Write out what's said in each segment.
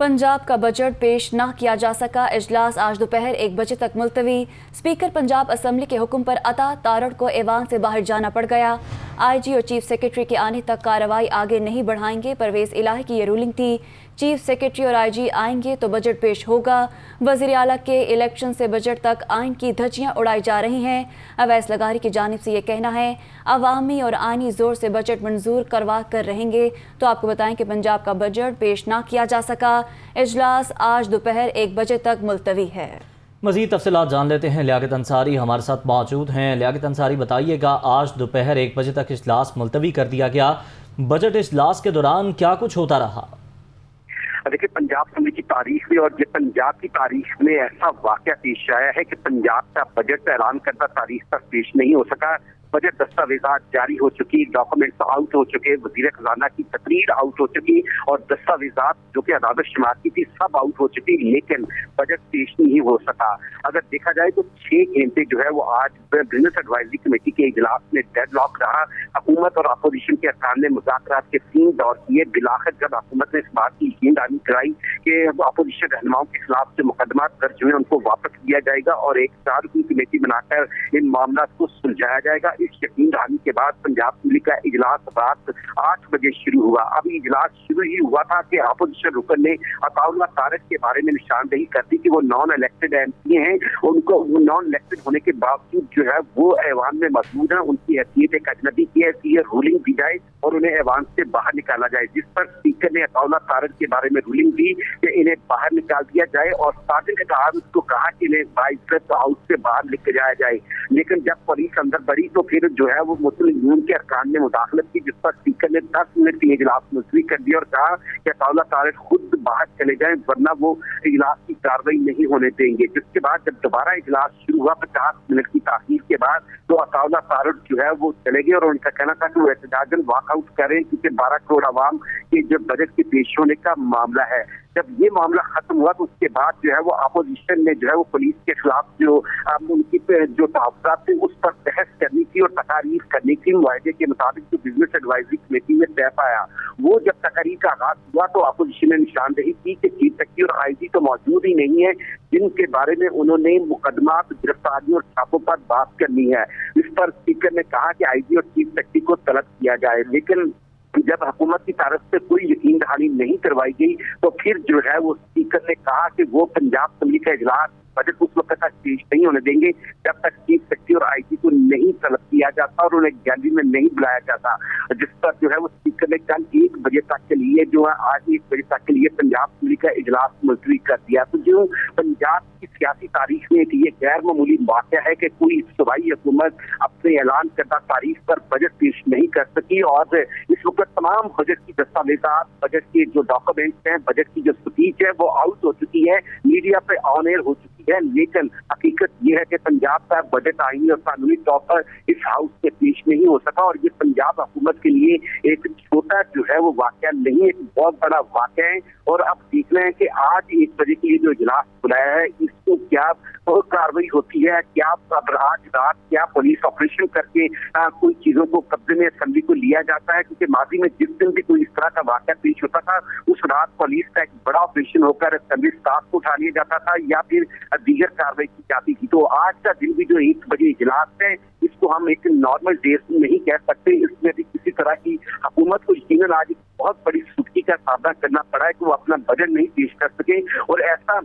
पंजाब का बजट पेश न किया जा सका। इजलास आज दोपहर 1 बजे तक मुलतवी। स्पीकर पंजाब असम्बली के हुक्म पर अता तारड़ को ऐवान से बाहर जाना पड़ गया। आईजी और चीफ सेक्रेटरी के आने तक कार्रवाई आगे नहीं बढ़ाएंगे। परवेज इलाही की ये रूलिंग थी। चीफ सेक्रेटरी और आईजी आएंगे तो बजट पेश होगा। वज़ीर आला के इलेक्शन से बजट तक आइन की धज्जियां उड़ाई जा रही हैं। अवैस लगारी की जानिब से ये कहना है अवामी और आइनी जोर से बजट मंजूर करवा कर रहेंगे। तो आपको बताएं कि पंजाब का बजट पेश ना किया जा सका। इजलास आज दोपहर 1 बजे तक मुलतवी है। मज़ीद तफसीलात जान लेते हैं। लियाकत अंसारी हमारे साथ मौजूद हैं। लियाकत अंसारी, बताइएगा, आज दोपहर 1 बजे तक इजलास मुलतवी कर दिया गया। बजट इजलास के दौरान क्या कुछ होता रहा? देखिए, पंजाब असम्बली की तारीख में और ये पंजाब की तारीख में ऐसा वाकया पेश आया है कि पंजाब का बजट ऐलान करता तारीख तक पेश नहीं हो सका। बजट दस्तावेजात जारी हो चुकी, डॉक्यूमेंट्स आउट हो चुके, वजीर खजाना की तकरीर आउट हो चुकी और दस्तावेजात जो कि अदालत शुमार की थी सब आउट हो चुकी, लेकिन बजट पेश नहीं हो सका। अगर देखा जाए तो 6 घंटे जो है वो आज बिजनेस एडवाइजरी कमेटी के इजलास में डेडलॉक रहा। हुकूमत और अपोजिशन के अरकान ने मुज़ाकरात के 3 दौर किए। बिलाखिर जब हुकूमत ने इस बात की यकीन दहानी कराई कि अपोजिशन रहनुमाओं के खिलाफ जो मुकदमा दर्ज हुए उनको वापस लिया जाएगा और एक 4 रुकनी कमेटी बनाकर इन मामला को सुलझाया जाएगा, इस यकीन दहानी के बाद पंजाब असम्बली का इजलास रात 8 बजे शुरू हुआ। अभी इजलास शुरू ही हुआ था कि अपोजिशन रुकन ने अताउल्लाह तारड़ के बारे में निशानदेही कर दी कि वो नॉन इलेक्टेड एमपी हैं। उनको नॉन इलेक्टेड होने के बावजूद जो है वो ऐवान में मौजूद है। उनकी हैसियत एक अजनबी की ऐसी रूलिंग दी जाए और उन्हें ऐवान से बाहर निकाला जाए, जिस पर स्पीकर ने अताउल्लाह तारड़ के बारे में रूलिंग दी कि इन्हें बाहर निकाल दिया जाए और साजिद ने कहा कि इन्हें बाइज्जत हाउस से बाहर लेके जाया जाए। लेकिन जब पुलिस अंदर बढ़ी तो फिर जो है वो मुस्लिम यूनियन के अरकान ने मुदाखलत की, जिस पर स्पीकर ने 10 मिनट के इजलास मुलतवी कर दिया और कहा कि अताउल्लाह तारड़ खुद बाहर चले जाएं वरना वो इजलास की कार्रवाई नहीं होने देंगे। जिसके बाद जब दोबारा इजलास शुरू हुआ 50 मिनट की ताखीर के बाद तो अताउल्लाह तारड़ जो है वो चले गए और उनका कहना था कि वो एहतजाजन वॉकआउट करें क्योंकि 12 करोड़ आवाम के जो बजट के पेश होने का मामला है। जब ये मामला खत्म हुआ तो उसके बाद जो है वो अपोजिशन ने जो है वो पुलिस के खिलाफ जो उनकी जो तहफ़्फ़ुज़ात थे उस पर बहस करनी थी और तकारीर करनी थी। मुआहदे के मुताबिक जो बिजनेस एडवाइजरी कमेटी में तय पाया, वो जब तकारीर का आगाज हुआ तो अपोजिशन ने निशानदेही की कि चीफ सेक्रेटरी और आईजी तो मौजूद ही नहीं है जिनके बारे में उन्होंने मुकदमात, गिरफ्तारियों और छापों पर बात करनी है। इस पर स्पीकर ने कहा कि आईजी और चीफ सेक्रेटरी को तलब किया जाए, लेकिन जब हुकूमत की तरफ से कोई यकीन दहानी नहीं करवाई गई तो फिर जो है वो स्पीकर ने कहा कि वो पंजाब असम्बली का इजलास बजट उस वक्त तक पेश नहीं होने देंगे जब तक चीफ सेक्रेटरी और आईजी को नहीं तलब किया जाता और उन्हें गैलरी में नहीं बुलाया जाता। जिस पर जो है वो स्पीकर ने कल 1 बजे तक के लिए जो है आज 1 बजे तक के लिए पंजाब असम्बली का इजलास मुलतवी कर दिया। तो जो पंजाब की सियासी तारीख में ये गैर मामूली वाक़या है कि कोई सूबाई हुकूमत अपने ऐलान करदा तारीख पर बजट पेश नहीं कर सकी और इस वक्त तमाम बजट की दस्तावेजात, बजट के जो डॉक्यूमेंट्स हैं, बजट की जो स्पीच है वो आउट हो चुकी है, मीडिया पे ऑन एयर हो चुकी है। लेकिन हकीकत ये है कि पंजाब का बजट आईनी और कानूनी तौर पर इस हाउस से पेश नहीं हो सका और ये पंजाब हुकूमत के लिए एक छोटा जो है वो वाकया नहीं, एक बहुत बड़ा वाकया है। और अब देख रहे हैं कि आज 1 बजे के लिए जो इजलास बुलाया है इसको क्या कार्रवाई होती है, क्या आज रात क्या पुलिस ऑपरेशन करके कोई चीजों को कब्जे में असेंबली को लिया जाता है, क्योंकि माजी में जिस दिन भी कोई इस तरह का वाकया पेश होता था उस रात पुलिस का एक बड़ा ऑपरेशन होकर असेंबली स्टाफ को उठा लिया जाता था या फिर दीगर कार्रवाई की जाती थी। तो आज का दिन भी जो 1 बजे इजलास है इसको हम एक नॉर्मल डे नहीं कह सकते। इसमें भी किसी तरह की हुकूमत को यकीनन आज बहुत बड़ी सुस्ती का सामना करना पड़ा है कि वो अपना बजट नहीं पेश कर सके और ऐसा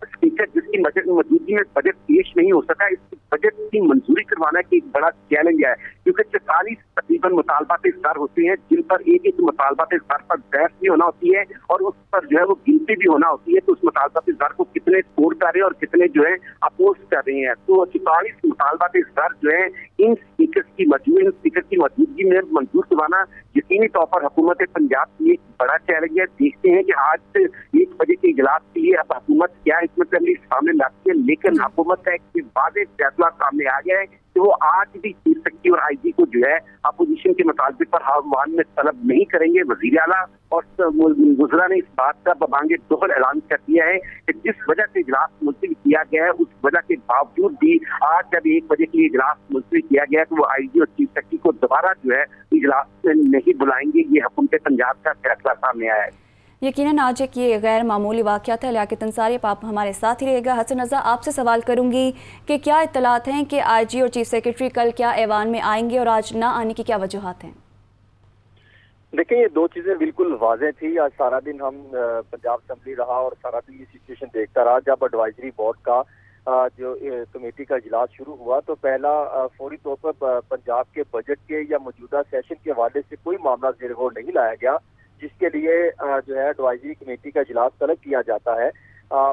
स्पीकर जिसकी मौजूदगी में बजट पेश नहीं हो सका, इस बजट की मंजूरी करवाना की एक बड़ा चैलेंज है क्योंकि 44 तकरीबन मुतालबात इज़हार होते हैं जिन पर एक मुतालबात इज़हार पर बहस भी होना होती है और उस पर जो है वो गिनती भी होना होती है। तो उस मुतालबात इज़हार को कितने स्कोर कर रहे हैं और कितने जो है अपोज कर रहे हैं। तो 44 मुतालबात इज़हार जो है इन स्पीकर की मौजूदगी में मंजूर करवाना यकीनी तौर पर हुकूमत पंजाब के लिए एक बड़ा चैलेंज है। देखते हैं कि आज से 1 बजे के इजलास के लिए अब हुकूमत क्या इसमें सामने लाती है, लेकिन हुकूमत का एक वादे फैसला सामने आ गया है कि वो आज भी चीफ सेक्रेटरी और आईजी को जो है अपोजिशन के मुतालबे पर आह्वान में तलब नहीं करेंगे। वज़ीर आला और गुजरा ने इस बात का बबांगे दोहर ऐलान कर दिया है कि जिस वजह से इजलास मुलतवी किया गया है उस वजह के बावजूद भी आज जब 1 बजे के लिए इजलास मुलतवी किया गया है तो वो आईजी और चीफ सेक्रेटरी को दोबारा जो है इजलास में नहीं बुलाएंगे। ये हुकूमत पंजाब का फैसला सामने आया है। यकीनन आज एक ये गैर मामूली वाक़या था। लियाकत अंसारी, आप हमारे साथ ही रहेगा। हसन रज़ा, आपसे सवाल करूंगी कि क्या इत्तलात हैं कि आईजी और चीफ सेक्रेटरी कल क्या ऐवान में आएंगे और आज ना आने की क्या वजूहात हैं? देखिए, ये दो चीजें बिल्कुल वाज़ेह थी। आज सारा दिन हम पंजाब असेंबली रहा और सारा दिन ये सिचुएशन देखता रहा। जब एडवाइजरी बोर्ड का जो कमेटी का इजलास शुरू हुआ तो पहला फौरी तौर पर पंजाब के बजट के या मौजूदा सेशन के हवाले से कोई मामला ज़ेर गौर नहीं लाया गया, जिसके लिए जो है एडवाइजरी कमेटी का इजलास तलब किया जाता है।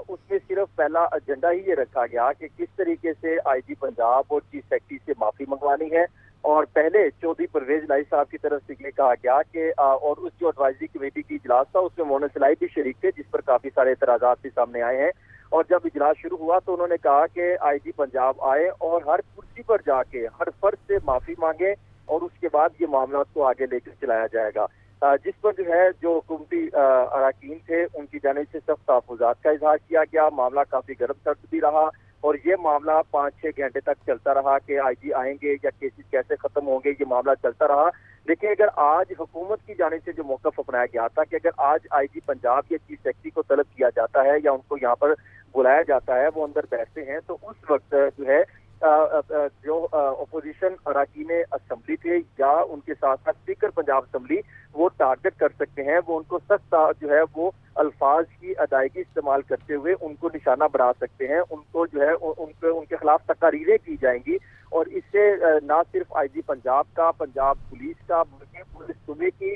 उसमें सिर्फ पहला एजेंडा ही ये रखा गया कि किस तरीके से आईजी पंजाब और चीफ सेक्रेटरी से माफी मंगवानी है। और पहले चौधरी परवेज इलाही साहब की तरफ से ये कहा गया कि और उस जो एडवाइजरी कमेटी की इजलास था उसमें मोहन इलाही भी शरीक थे, जिस पर काफी सारे एतराजात भी सामने आए हैं। और जब इजलास शुरू हुआ तो उन्होंने कहा कि आईजी पंजाब आए और हर कुर्सी पर जाके हर फर्द से माफी मांगे और उसके बाद ये मामला को आगे लेकर चलाया जाएगा। जिस पर जो है जो हुकूमती अरकान थे उनकी जानिब से सख्त तहफ़्फ़ुज़ात का इजहार किया गया। मामला काफी गर्म सर्द भी रहा और ये मामला 5-6 घंटे तक चलता रहा कि आईजी आएंगे या केसेस कैसे खत्म होंगे, ये मामला चलता रहा। देखिए, अगर आज हुकूमत की जानिब से जो मौक़िफ़ अपनाया गया था कि अगर आज आईजी पंजाब या चीफ सेक्रेटरी को तलब किया जाता है या उनको यहाँ पर बुलाया जाता है, वो अंदर बैठते हैं, तो उस वक्त जो है जो अपोजिशन अरकान असेंबली थे या उनके साथ साथ स्पीकर पंजाब असेंबली वो टारगेट कर सकते हैं। वो उनको सख्त जो है वो अल्फाज की अदायगी इस्तेमाल करते हुए उनको निशाना बना सकते हैं। उनको जो है उनके खिलाफ तकारीरें की जाएंगी और इससे ना सिर्फ आईजी पंजाब का, पंजाब पुलिस का, बल्कि पुलिस सूबे की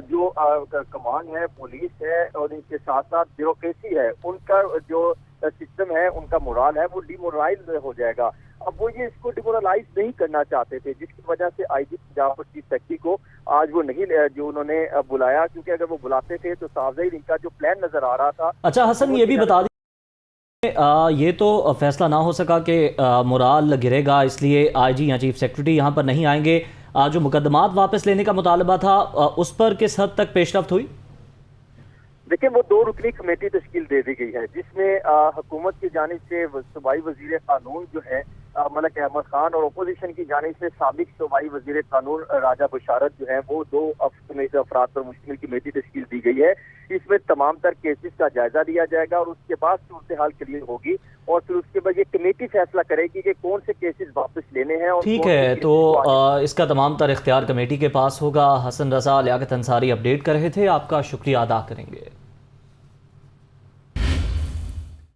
जो कमान है, पुलिस है और इनके साथ साथ ब्यूरोक्रेसी है, उनका जो सिस्टम है, उनका मोरल है, वो डिमोरलाइज हो जाएगा। अब वो ये इसको डिमोरलाइज नहीं करना चाहते थे, जिसकी वजह से आईजी पंजाब और चीफ सेक्रेटरी को आज वो नहीं जो उन्होंने बुलाया, क्योंकि अगर वो बुलाते थे तो साफ इनका जो प्लान नजर आ रहा था। अच्छा हसन, ये भी बता दीजिए, ये तो फैसला ना हो सका कि मोराल गिरेगा इसलिए आईजी या चीफ सेक्रेटरी यहाँ पर नहीं आएंगे। जो मुकदमात वापस लेने का मुतालबा था उस पर किस हद तक पेशरफ्त हुई? देखिए, वो 2 रुकनी कमेटी तश्कील दे दी गई है, जिसमें हुकूमत की जानिब से सूबाई वजीर कानून जो है मलिक अहमद खान और अपोजिशन की जानिब से साबिक सूबाई वजीर कानून राजा बशारत जो है वो 2 अफराद पर मुश्तमिल कमेटी तश्कील दी गई है। इसमें तमाम तर केसेस का जायजा लिया जाएगा और उसके बाद सूरत हाल क्लियर होगी और फिर उसके बाद ये कमेटी फैसला करेगी कि कौन से केसेस वापस लेने हैं। और ठीक है, तो इसका तमाम तर इख्तियार कमेटी के पास होगा। हसन रज़ा, लियाकत अंसारी अपडेट कर रहे थे, आपका शुक्रिया अदा करेंगे।